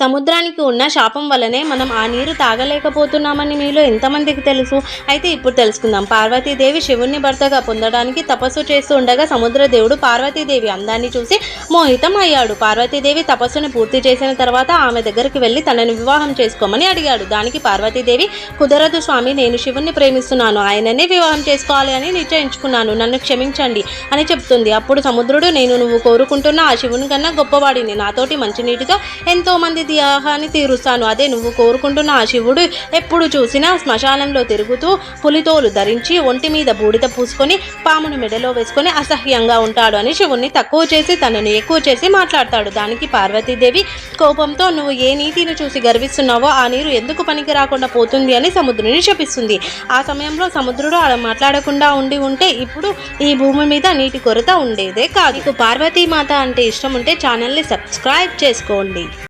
సముద్రానికి ఉన్న శాపం వల్లనే మనం ఆ నీరు తాగలేకపోతున్నామని మీలో ఎంతమందికి తెలుసు? అయితే ఇప్పుడు తెలుసుకుందాం. పార్వతీదేవి శివుణ్ణి భర్తగా పొందడానికి తపస్సు చేస్తూ ఉండగా సముద్రదేవుడు పార్వతీదేవి అందాన్ని చూసి మోహితం అయ్యాడు. పార్వతీదేవి తపస్సును పూర్తి చేసిన తర్వాత ఆమె దగ్గరికి వెళ్ళి తనను వివాహం చేసుకోమని అడిగాడు. దానికి పార్వతీదేవి, కుదరదు స్వామి, నేను శివుణ్ణి ప్రేమిస్తున్నాను, ఆయననే వివాహం చేసుకోవాలి అని నిశ్చయించుకున్నాను, నన్ను క్షమించండి అని చెప్తుంది. అప్పుడు సముద్రుడు, నేను నువ్వు కోరుకుంటున్న ఆ శివుని కన్నా గొప్పవాడిని, నాతోటి మంచినీటితో ఎంతో మంది దాహాన్ని తీరుస్తాను. అదే నువ్వు కోరుకుంటున్న ఆ శివుడు ఎప్పుడు చూసినా శ్మశానంలో తిరుగుతూ పులితోలు ధరించి ఒంటి మీద బూడిద పూసుకొని పామును మెడలో వేసుకొని అసహ్యంగా ఉంటాడు అని శివుణ్ణి తక్కువ చేసి తనను ఎక్కువ చేసి మాట్లాడతాడు. దానికి పార్వతీదేవి కోపంతో, నువ్వు ఏ నీటిని చూసి గర్విస్తున్నావో ఆ నీరు ఎందుకు పనికి రాకుండా పోతుంది అని సముద్రుని శపిస్తుంది. ఆ సమయంలో సముద్రుడు అలా మాట్లాడకుండా ఉంటే ఇప్పుడు ఈ భూమి మీద నీటి కొరత ఉండేదే కాదు. పార్వతీమాత అంటే ఇష్టం ఉంటే ఛానల్ని సబ్స్క్రైబ్ చేసుకోండి.